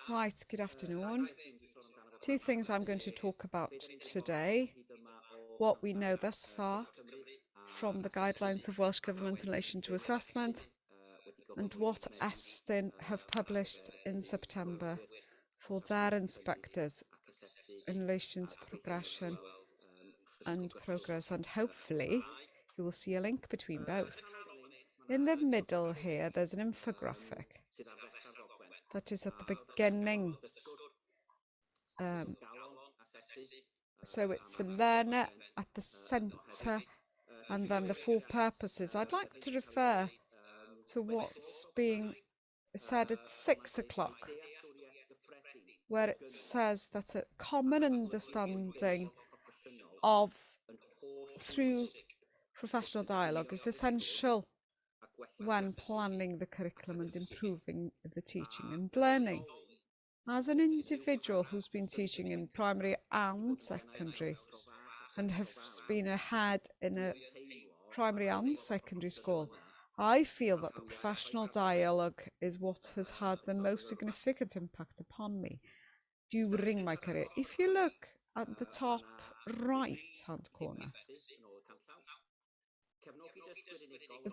Right, good afternoon. Two things I'm going to talk about today. What we know thus far from the guidelines of Welsh Government in relation to assessment, and what Estyn have published in September for their inspectors in relation to progression and progress, and hopefully you will see a link between both. In the middle here, there's an infographic that is at the beginning. So it's the learner at the centre and then the four purposes. I'd like to refer to what's being said at 6 o'clock, where it says that a common understanding of through professional dialogue is essential when planning the curriculum and improving the teaching and learning. As an individual who's been teaching in primary and secondary and has been ahead in a primary and secondary school, I feel that the professional dialogue is what has had the most significant impact upon me during my career. If you look at the top right hand corner,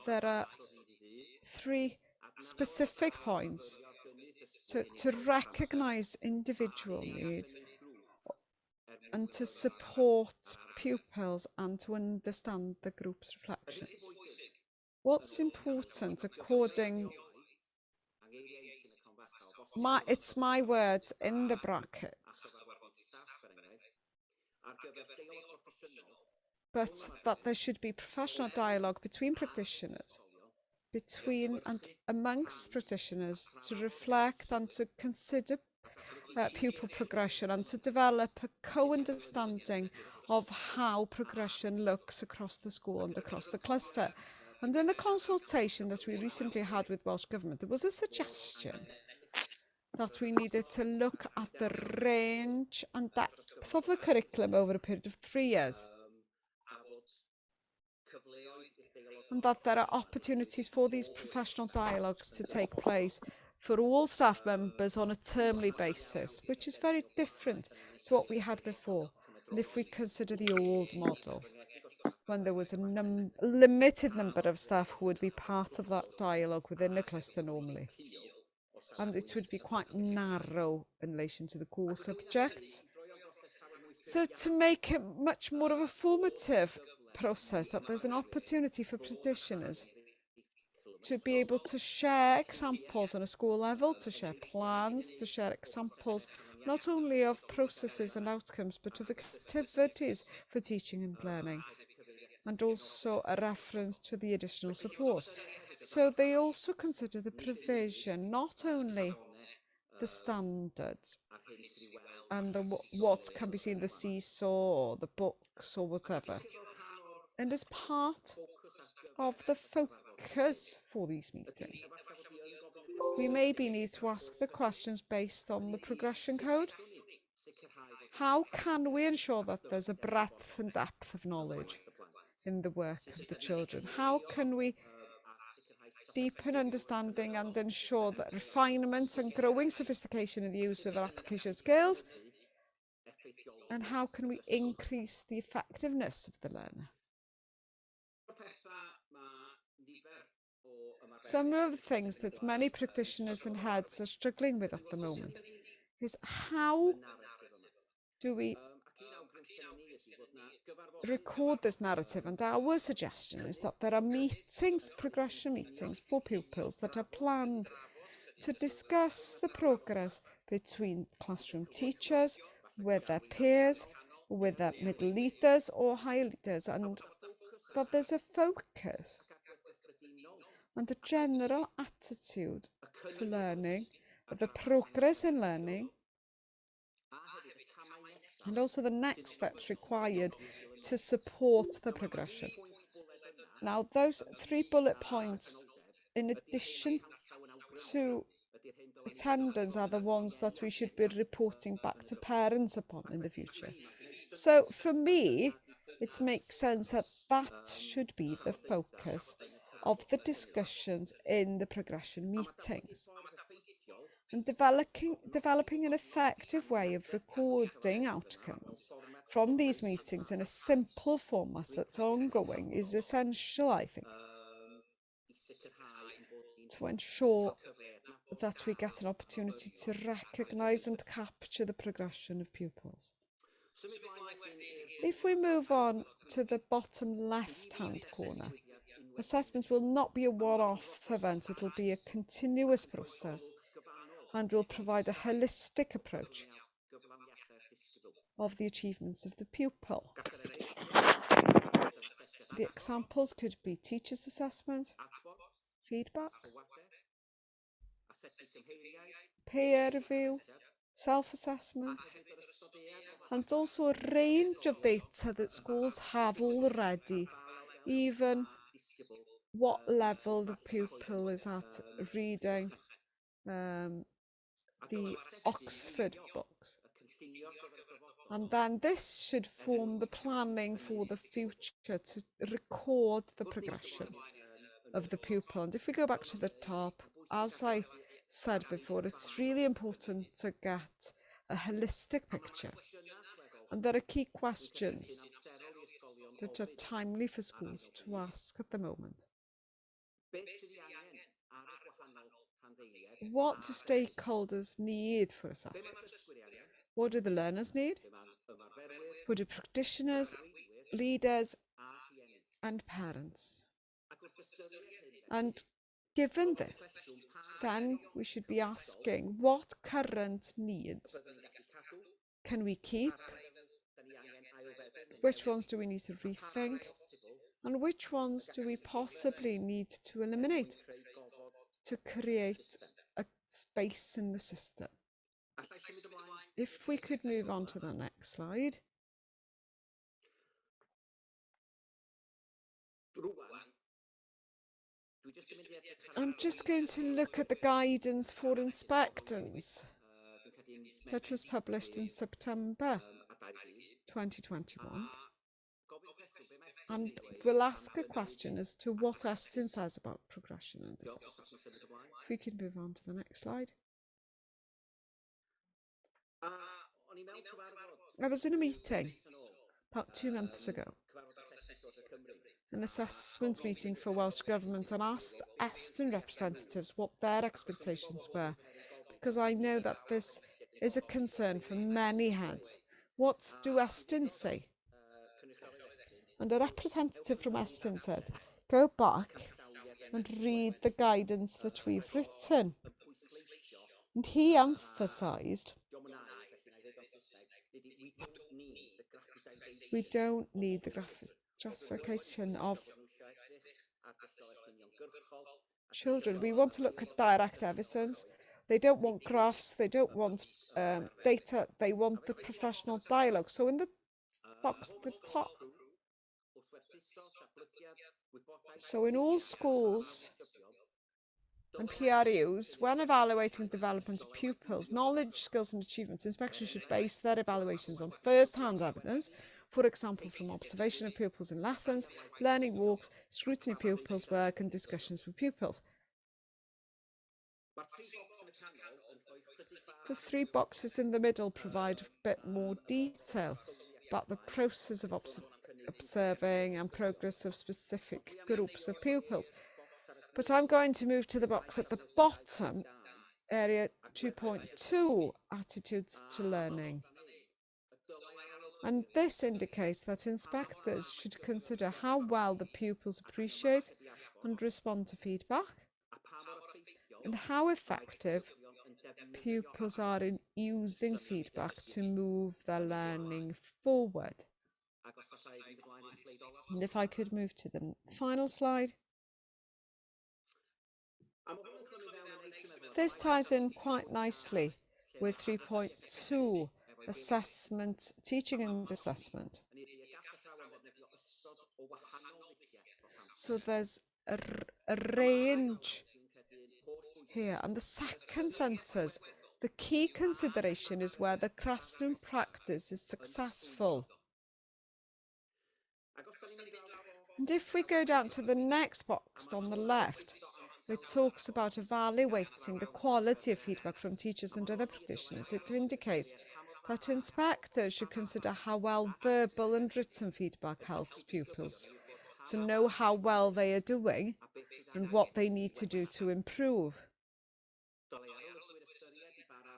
there are 3 specific points to recognise individual needs and to support pupils and to understand the group's reflections. What's important, according it's my words in the brackets, but that there should be professional dialogue between practitioners, between and amongst practitioners, to reflect and to consider pupil progression and to develop a co-understanding of how progression looks across the school and across the cluster. And in the consultation that we recently had with Welsh Government, there was a suggestion that we needed to look at the range and depth of the curriculum over a period of 3 years, and that there are opportunities for these professional dialogues to take place for all staff members on a termly basis, which is very different to what we had before. And if we consider the old model, when there was a limited number of staff who would be part of that dialogue within a cluster normally, and it would be quite narrow in relation to the core subject. So to make it much more of a formative process, that there's an opportunity for practitioners to be able to share examples on a school level, to share plans, to share examples not only of processes and outcomes, but of activities for teaching and learning, and also a reference to the additional support. So they also consider the provision, not only the standards and what can be seen, the seesaw or the books or whatever, and as part of the focus for these meetings, we maybe need to ask the questions based on the progression code. How can we ensure that there's a breadth and depth of knowledge in the work of the children? How can we deepen understanding and ensure that refinement and growing sophistication in the use of application skills? And how can we increase the effectiveness of the learner? Some of the things that many practitioners and heads are struggling with at the moment is how do we record this narrative, and our suggestion is that there are meetings, progression meetings for pupils that are planned to discuss the progress between classroom teachers, with their peers, with their middle leaders or higher leaders, and that there's a focus and a general attitude to learning, the progress in learning, and also the next steps required to support the progression. Now, those 3 bullet points, in addition to attendance, are the ones that we should be reporting back to parents upon in the future. So for me, it makes sense that that should be the focus of the discussions in the progression meetings, and developing an effective way of recording outcomes from these meetings in a simple format that's ongoing is essential, I think, to ensure that we get an opportunity to recognise and capture the progression of pupils. If we move on to the bottom left-hand corner, assessment will not be a one-off event, it'll be a continuous process and will provide a holistic approach of the achievements of the pupil. The examples could be teachers' assessment, feedback, peer review, self-assessment, and also a range of data that schools have already, even what level the pupil is at reading the Oxford books. And then this should form the planning for the future to record the progression of the pupil. And if we go back to the top, as I said before, it's really important to get a holistic picture. And there are key questions that are timely for schools to ask at the moment. What do stakeholders need for assessment? What do the learners need? What do practitioners, leaders, and parents? And given this, then we should be asking what current needs can we keep? Which ones do we need to rethink? And which ones do we possibly need to eliminate to create a space in the system? If we could move on to the next slide. I'm just going to look at the guidance for inspectors that was published in September 2021. And we'll ask a question as to what Estyn says about progression and assessment. If we could move on to the next slide. I was in a meeting about 2 months ago, an assessment meeting for Welsh Government, and asked Estyn representatives what their expectations were, because I know that this is a concern for many heads. What do Estyn say? And a representative from Estyn said, go back and read the guidance that we've written. And he emphasised we don't need the gratification of children. We want to look at direct evidence. They don't want graphs, they don't want data, they want the professional dialogue. So in the box at the top, so in all schools and PRUs, when evaluating development of pupils' knowledge, skills and achievements, inspectors should base their evaluations on first-hand evidence, for example, from observation of pupils in lessons, learning walks, scrutiny of pupils' work and discussions with pupils. The 3 boxes in the middle provide a bit more detail about the process of observing and progress of specific groups of pupils. But I'm going to move to the box at the bottom, area 2.2, attitudes to learning. And this indicates that inspectors should consider how well the pupils appreciate and respond to feedback, and how effective pupils are in using feedback to move their learning forward. And if I could move to the final slide. This ties in quite nicely with 3.2, assessment, teaching and assessment. So there's a range here. And the second sentence, the key consideration is where the classroom practice is successful. And if we go down to the next box on the left, it talks about evaluating the quality of feedback from teachers and other practitioners. It indicates that inspectors should consider how well verbal and written feedback helps pupils to know how well they are doing and what they need to do to improve.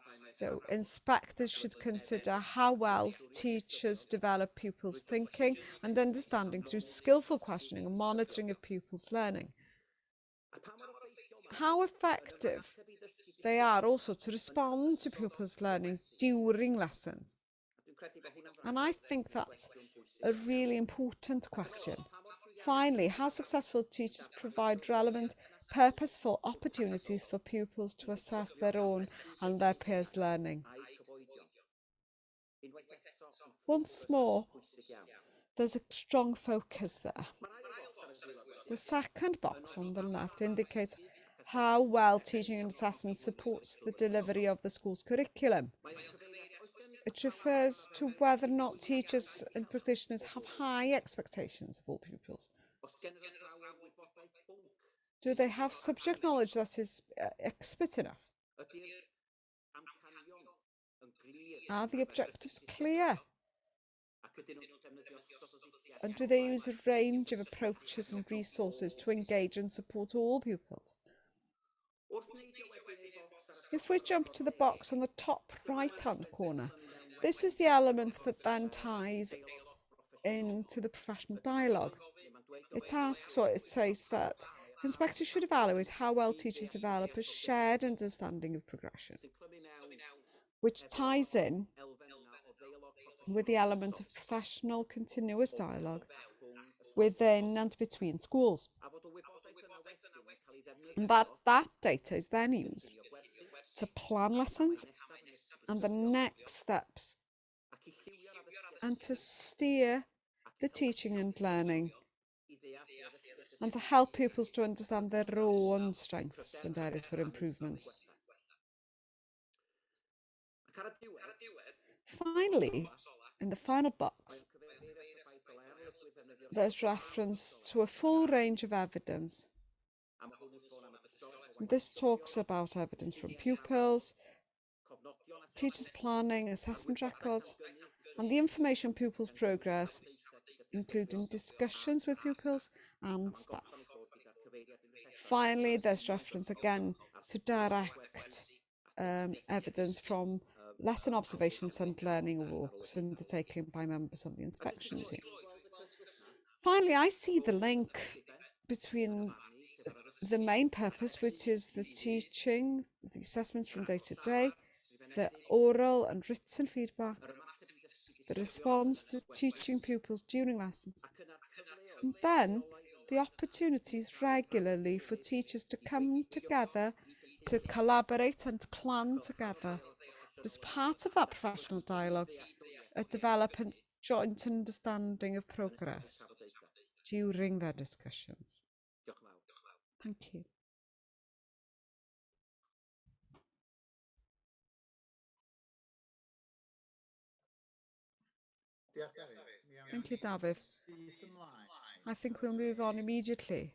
So inspectors should consider how well teachers develop pupils' thinking and understanding through skillful questioning and monitoring of pupils' learning. How effective they are also to respond to pupils' learning during lessons. And I think that's a really important question. Finally, how successful teachers provide relevant, purposeful opportunities for pupils to assess their own and their peers' learning. Once more, there's a strong focus there. The second box on the left indicates how well teaching and assessment supports the delivery of the school's curriculum. It refers to whether or not teachers and practitioners have high expectations of all pupils. Do they have subject knowledge that is expert enough? Are the objectives clear? And do they use a range of approaches and resources to engage and support all pupils? If we jump to the box on the top right-hand corner, this is the element that then ties into the professional dialogue. It asks, or it says that inspectors should evaluate how well teachers develop a shared understanding of progression, which ties in with the element of professional continuous dialogue within and between schools. And that data is then used to plan lessons and the next steps and to steer the teaching and learning and to help pupils to understand their own strengths and areas for improvement. Finally, in the final box, there's reference to a full range of evidence. This talks about evidence from pupils, teachers' planning, assessment records, and the information on pupils' progress, including discussions with pupils and staff. Finally, there's reference again to direct evidence from lesson observations and learning walks undertaken by members of the inspection team. Finally, I see the link between the main purpose, which is the teaching, the assessments from day to day, the oral and written feedback, the response to teaching pupils during lessons, and then the opportunities regularly for teachers to come together, to collaborate and plan together. As part of that professional dialogue, develop a joint understanding of progress during their discussions. Thank you. Thank you, Dafydd. I think we'll move on immediately.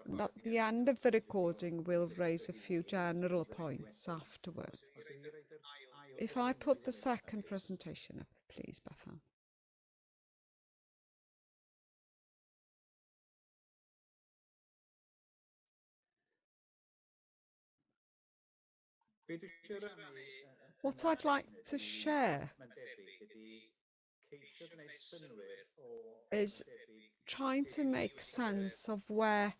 And at the end of the recording, we'll raise a few general points afterwards. If I put the second presentation up, please, Bethan. What I'd like to share is trying to make sense of where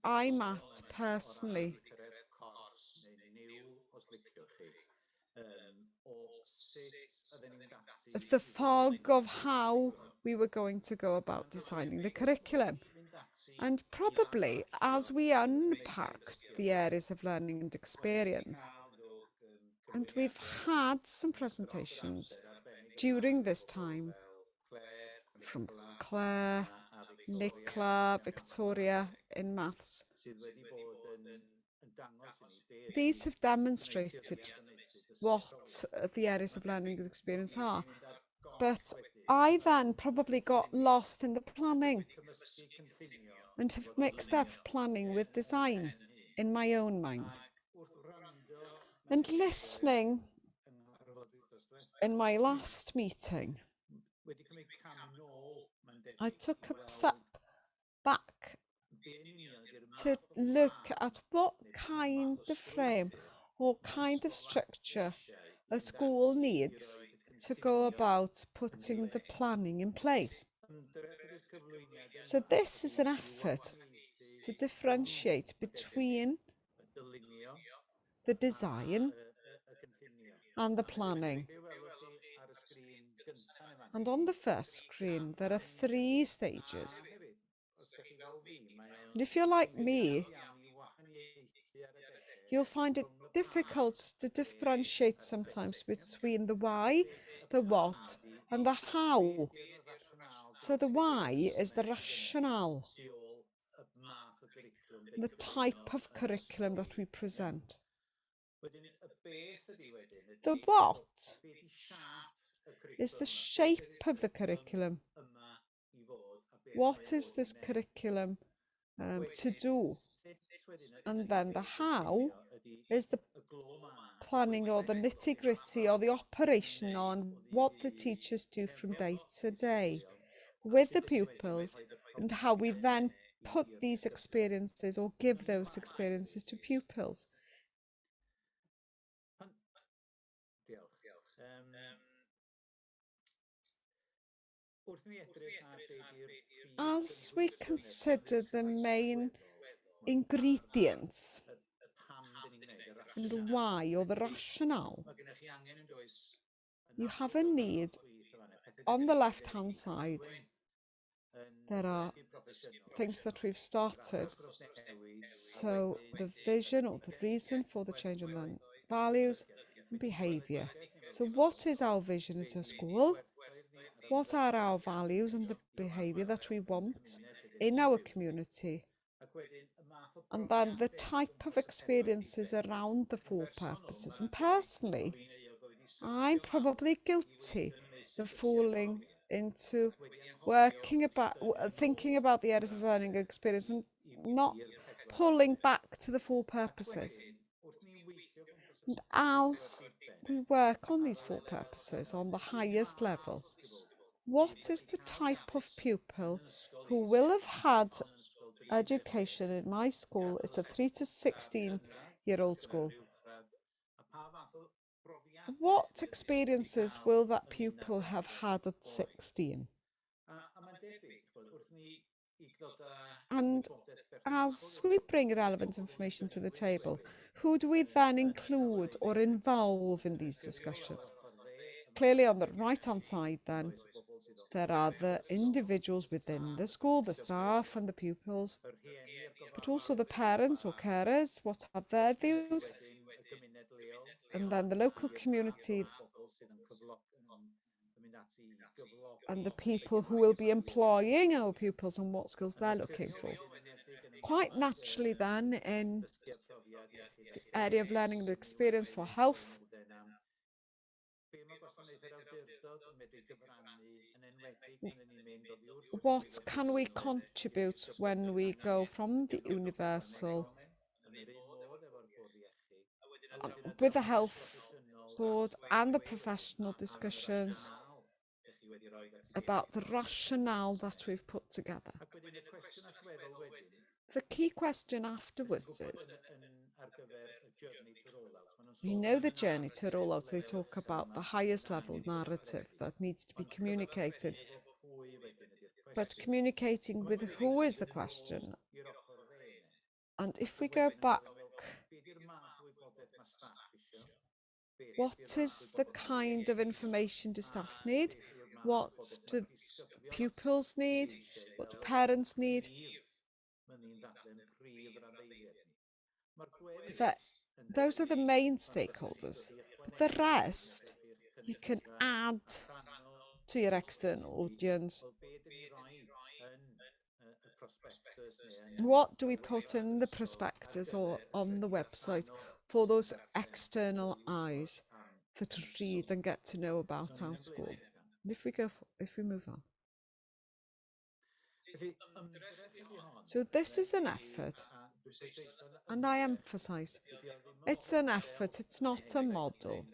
I'm at personally. The fog of how we were going to go about designing the curriculum. And probably as we unpack the areas of learning and experience, and we've had some presentations during this time from Claire, Nicola, Victoria in maths. These have demonstrated what the areas of learning and experience are, but I then probably got lost in the planning and have mixed up planning with design in my own mind. And listening in my last meeting, I took a step back to look at what kind of frame or kind of structure a school needs to go about putting the planning in place. So this is an effort to differentiate between the design and the planning. And on the first screen, there are 3 stages. And if you're like me, you'll find it difficult to differentiate sometimes between the why, the what, and the how. So the why is the rationale, the type of curriculum that we present. The what is the shape of the curriculum. What is this curriculum to do? And then the how is the planning or the nitty-gritty or the operational and what the teachers do from day to day with the pupils, and how we then put these experiences or give those experiences to pupils. As we consider the main ingredients and the why or the rationale, you have a need on the left hand side. There are things that we've started. So the vision or the reason for the change, and then values and behaviour. So what is our vision as a school? What are our values and the behaviour that we want in our community? And then the type of experiences around the 4 purposes. And personally, I'm probably guilty of falling into thinking about the areas of learning experience and not pulling back to the 4 purposes. And as we work on these 4 purposes on the highest level, what is the type of pupil who will have had education in my school? It's a 3 to 16-year-old school. What experiences will that pupil have had at 16? And as we bring relevant information to the table, who do we then include or involve in these discussions? Clearly on the right-hand side then, there are the individuals within the school, the staff and the pupils, but also the parents or carers, what are their views? And then the local community and the people who will be employing our pupils and what skills they're looking for. Quite naturally then, in the area of learning and experience for health, what can we contribute when we go from the universal with the health board and the professional discussions about the rationale that we've put together. The key question afterwards is, we know the journey to rollout, they talk about the highest level narrative that needs to be communicated, but communicating with who is the question. And if we go back, what is the kind of information do staff need? What do pupils need? What do parents need? Those are the main stakeholders. But the rest, you can add to your external audience. What do we put in the prospectus or on the website for those external eyes that read and get to know about our school? And if we move on. So this is an effort, and I emphasize, it's an effort, it's not a model.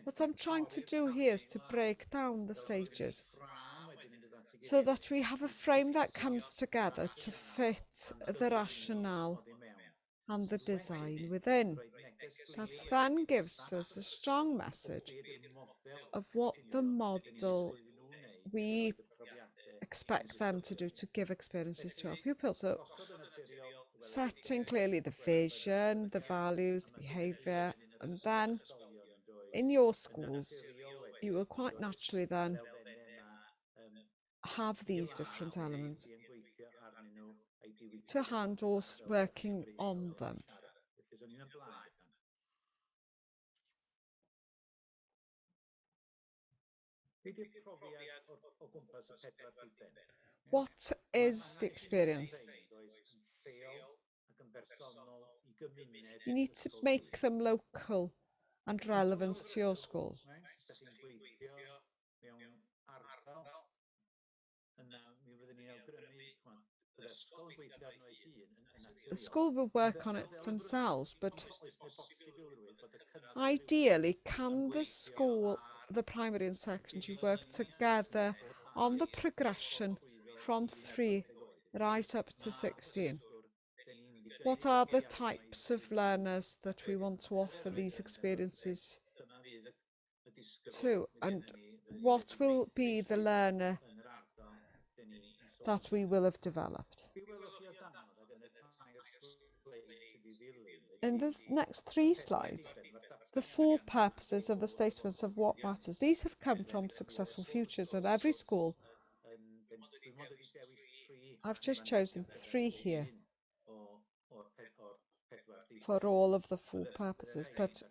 What I'm trying to do here is to break down the stages so that we have a frame that comes together to fit the rationale and the design within. That then gives us a strong message of what the model we expect them to do to give experiences to our pupils. So setting clearly the vision, the values, the behaviour, and then in your schools, you will quite naturally then have these different elements to hand or working on them. What is the experience? You need to make them local and relevant to your schools. The school will work on it themselves, but ideally, can the school, the primary and secondary, work together on the progression from 3 right up to 16? What are the types of learners that we want to offer these experiences to, and what will be the learner that we will have developed? In the next 3 slides, the 4 purposes and the statements of what matters. These have come from Successful Futures, and every school, I've just chosen 3 here for all of the 4 purposes, but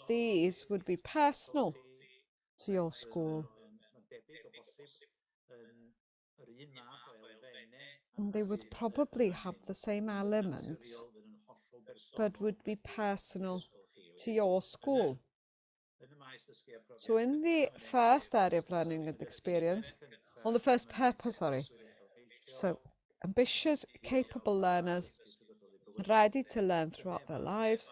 these would be personal to your school. And they would probably have the same elements, but would be personal to your school. So in the first area of learning and experience, on the first purpose, so ambitious, capable learners, ready to learn throughout their lives.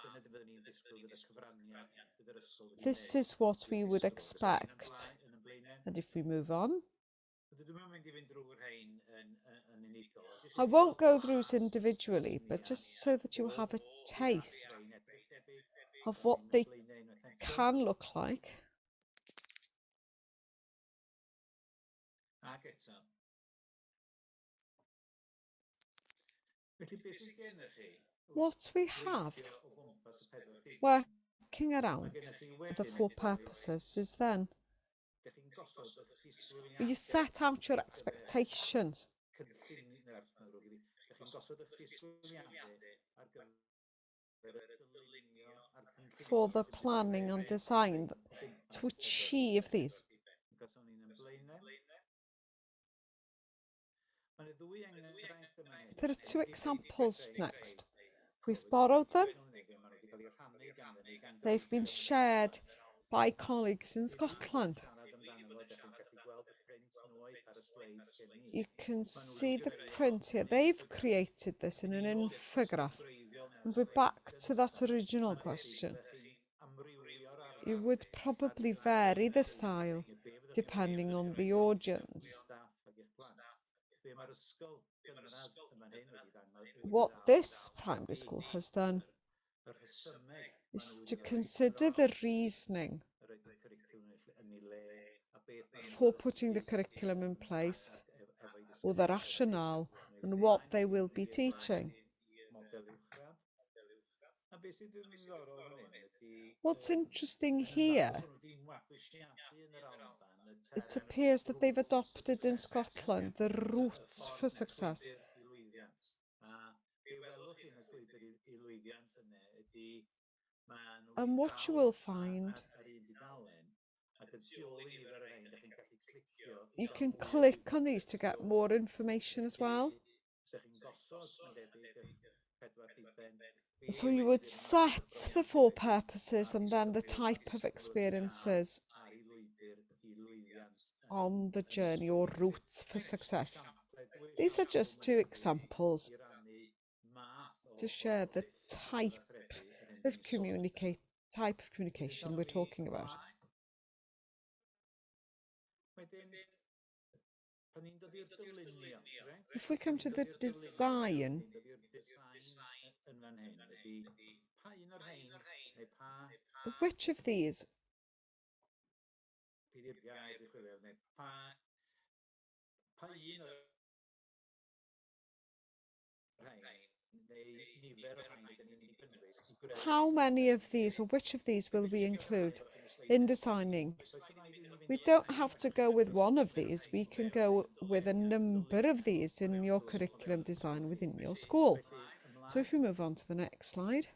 This is what we would expect. And if we move on, I won't go through it individually, but just so that you have a taste of what they can look like. What we have working around the 4 purposes is then you set out your expectations for the planning and design to achieve these. There are 2 examples next. We've borrowed them. They've been shared by colleagues in Scotland. You can see the print here. They've created this in an infograph. And we're back to that original question. You would probably vary the style depending on the audience. What this primary school has done is to consider the reasoning for putting the curriculum in place, or the rationale, and what they will be teaching. What's interesting here, it appears that they've adopted in Scotland the roots for success. And what you will find, you can click on these to get more information as well. So you would set the 4 purposes and then the type of experiences on the journey or routes for success. These are just 2 examples to share the type of communication we're talking about. If we come to the design, which of these how many of these or which of these will we include in designing? We don't have to go with one of these. We can go with a number of these in your curriculum design within your school. So if we move on to the next slide.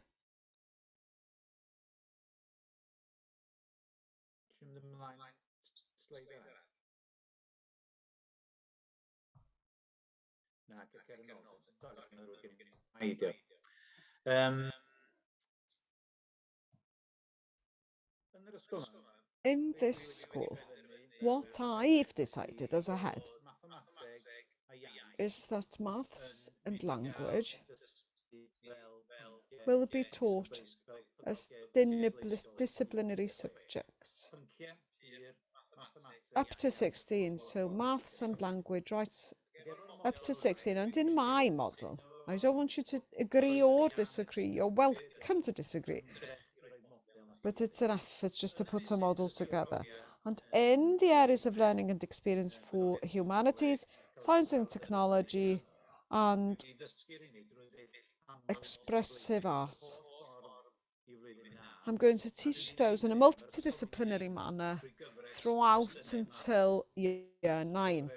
In this school, what I've decided as a head is that maths and language will be taught as disciplinary subjects up to 16. So maths and language, right, up to 16. And in my model, I don't want you to agree or disagree. You're welcome to disagree. But it's an effort just to put a model together. And in the areas of learning and experience for humanities, science and technology, and expressive art, I'm going to teach those in a multidisciplinary manner throughout until year 9.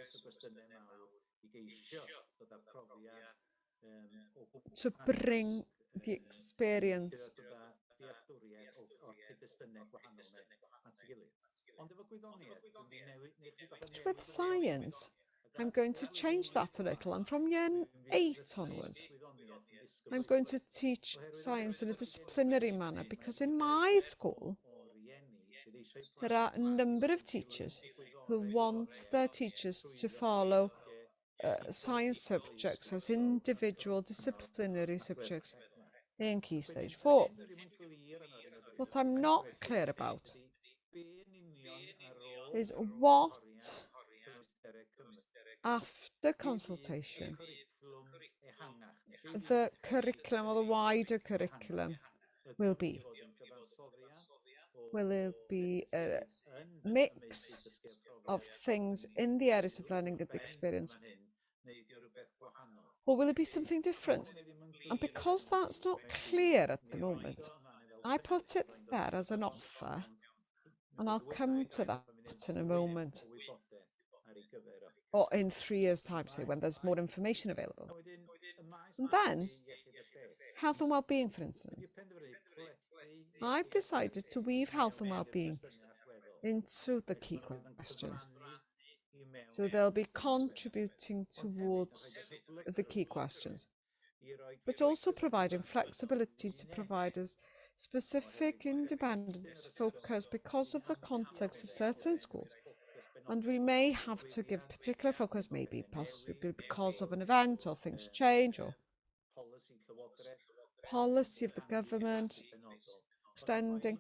To bring the experience with science. I'm going to change that a little, and from year 8 onwards, I'm going to teach science in a disciplinary manner, because in my school, there are a number of teachers who want their teachers to follow science subjects as individual disciplinary subjects in Key Stage 4. What I'm not clear about is what, after consultation, the curriculum or the wider curriculum will be. Will it be a mix of things in the areas of learning and experience? Or will it be something different? And because that's not clear at the moment, I put it there as an offer, and I'll come to that in a moment, or in 3 years' time, say, when there's more information available. And then, health and well-being, for instance. I've decided to weave health and well-being into the key questions. So they'll be contributing towards the key questions, but also providing flexibility to providers specific independence focus because of the context of certain schools. And we may have to give particular focus, maybe possibly because of an event or things change or policy of the government extending.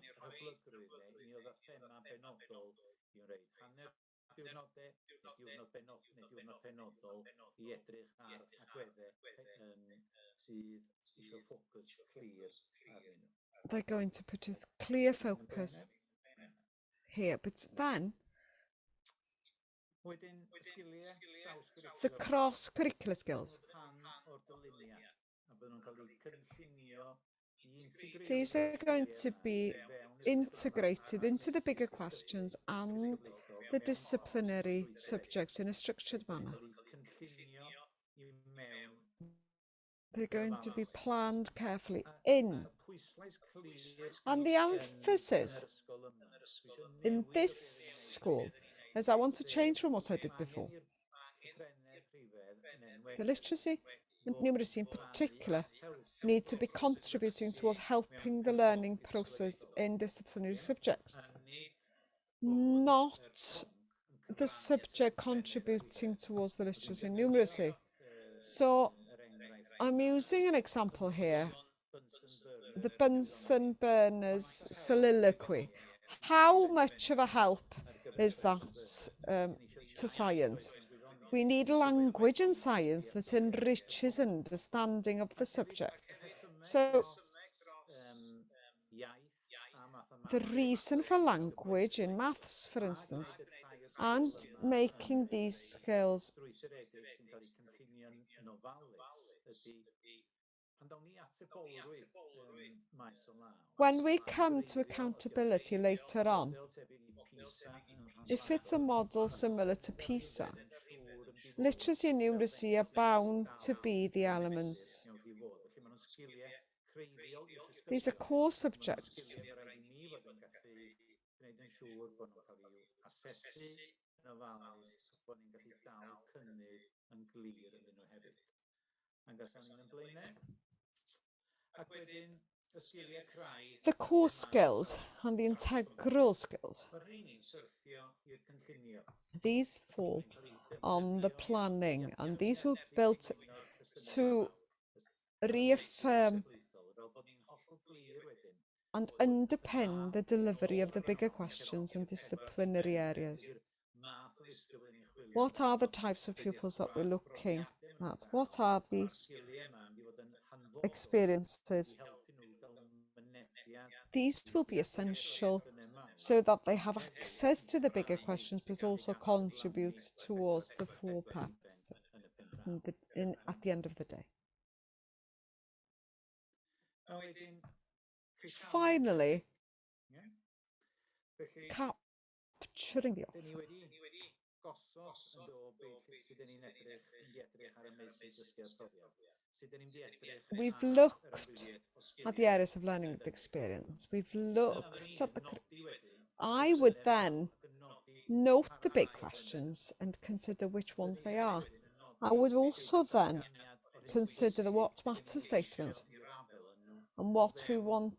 They're going to put a clear focus here, but then the cross-curricular skills. These are going to be integrated into the bigger questions and the disciplinary subjects in a structured manner. They're going to be planned carefully in. And the emphasis in this school is I want to change from what I did before. The literacy and numeracy in particular, need to be contributing towards helping the learning process in disciplinary subjects, not the subject contributing towards the literacy and numeracy. So I'm using an example here, the Bunsen burners soliloquy. How much of a help is that to science? We need language in science that enriches understanding of the subject. So the reason for language in maths, for instance, and making these skills when we come to accountability later on, if it's a model similar to PISA, literacy and numeracy are bound to be the elements. These are core subjects. The core skills and the integral skills, these fall on the planning, and these were built to reaffirm and underpin the delivery of the bigger questions and disciplinary areas. What are the types of pupils that we're looking at? What are the experiences? These will be essential so that they have access to the bigger questions, but also contribute towards the 4 PEPs at the end of the day. Finally, capturing the offer. We've looked at the areas of learning and experience. We've looked at the... I would then note the big questions and consider which ones they are. I would also then consider the what matters statement and what we want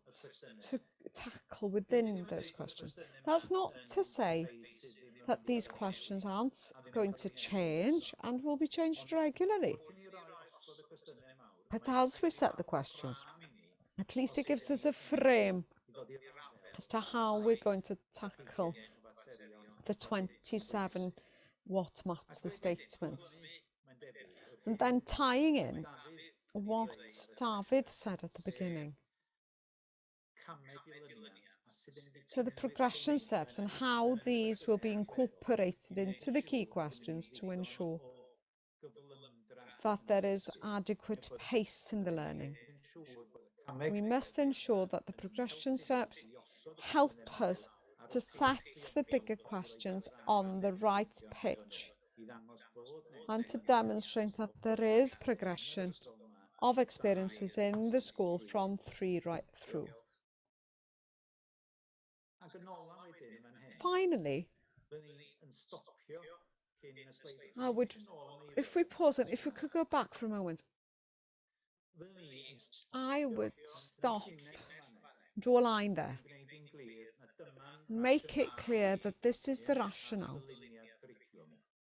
to tackle within those questions. That's not to say that these questions aren't going to change and will be changed regularly. But as we set the questions, at least it gives us a frame as to how we're going to tackle the 27 what matters statements. And then tying in what Dafydd said at the beginning. So the progression steps and how these will be incorporated into the key questions to ensure that there is adequate pace in the learning. We must ensure that the progression steps help us to set the bigger questions on the right pitch and to demonstrate that there is progression of experiences in the school from 3 right through. Finally, I would, if we pause and if we could go back for a moment, I would stop, draw a line there, make it clear that this is the rationale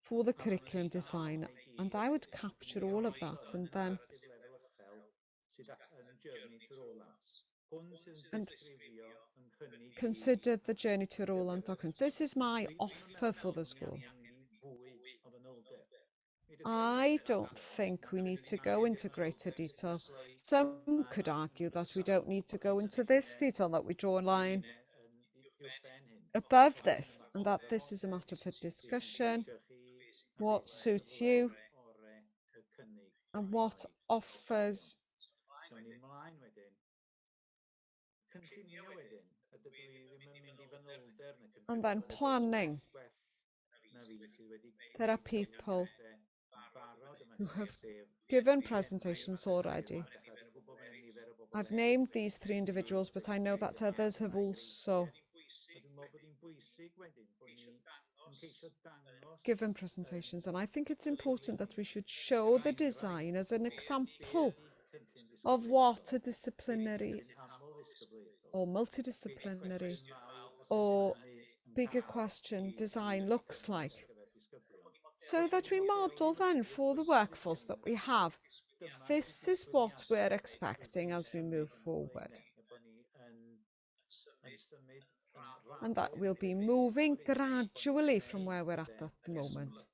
for the curriculum design, and I would capture all of that and then consider the journey to roll-on documents. This is my offer for the school. I don't think we need to go into greater detail. Some could argue that we don't need to go into this detail, that we draw a line above this, and that this is a matter for discussion, what suits you, and what offers and then planning. There are people who have given presentations already. I've named these 3 individuals, but I know that others have also given presentations, and I think it's important that we should show the design as an example of what a disciplinary or multidisciplinary or bigger question design looks like, so that we model then for the workforce that we have. This is what we're expecting as we move forward. And that we'll be moving gradually from where we're at the moment.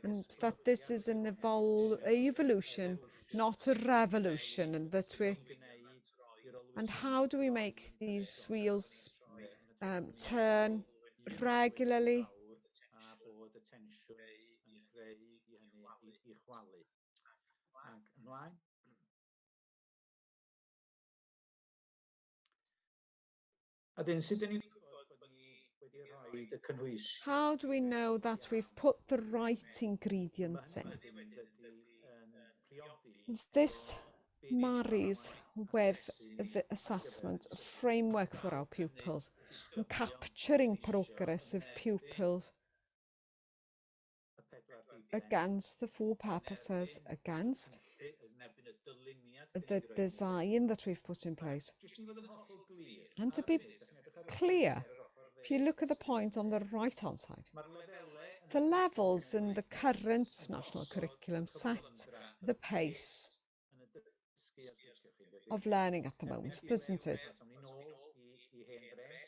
And that this is an evolution, not a revolution, and that and how do we make these wheels turn regularly? How do we know that we've put the right ingredients in? This marries with the assessment framework for our pupils and capturing progress of pupils against the four purposes, against the design that we've put in place. And to be clear, if you look at the point on the right hand side, the levels in the current national curriculum set the pace of learning at the moment, doesn't it?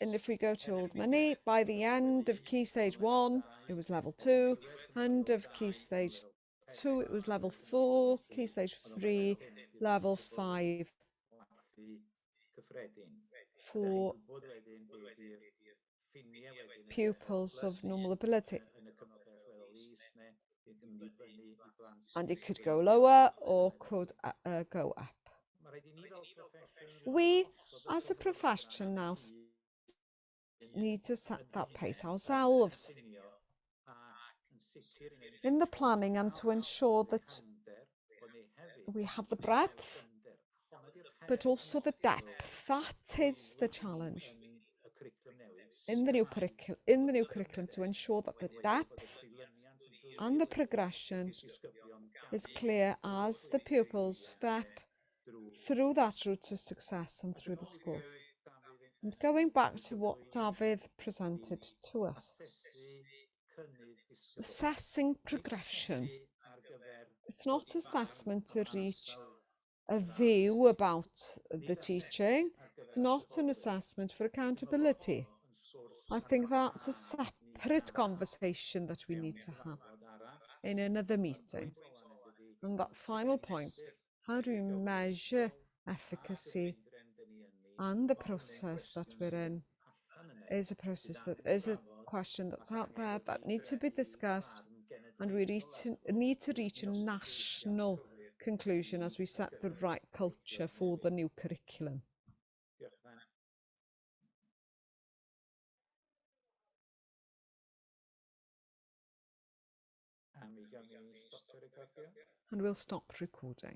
And if we go to Old Money, by the end of Key Stage 1, it was level 2, and of Key Stage 2, it was level 4, Key Stage 3, level 5, for pupils of normal ability. And it could go lower or could go up. We, as a profession now, need to set that pace ourselves in the planning and to ensure that we have the breadth, but also the depth. That is the challenge in the new curriculum, to ensure that the depth and the progression is clear as the pupils step through that route to success and through the school. And going back to what Dafydd presented to us, assessing progression. It's not assessment to reach a view about the teaching. It's not an assessment for accountability. I think that's a separate conversation that we need to have in another meeting. And that final point, how do we measure efficacy? And the process that we're in is a question that's out there that needs to be discussed, and we need to reach a national conclusion as we set the right culture for the new curriculum. And we'll stop recording.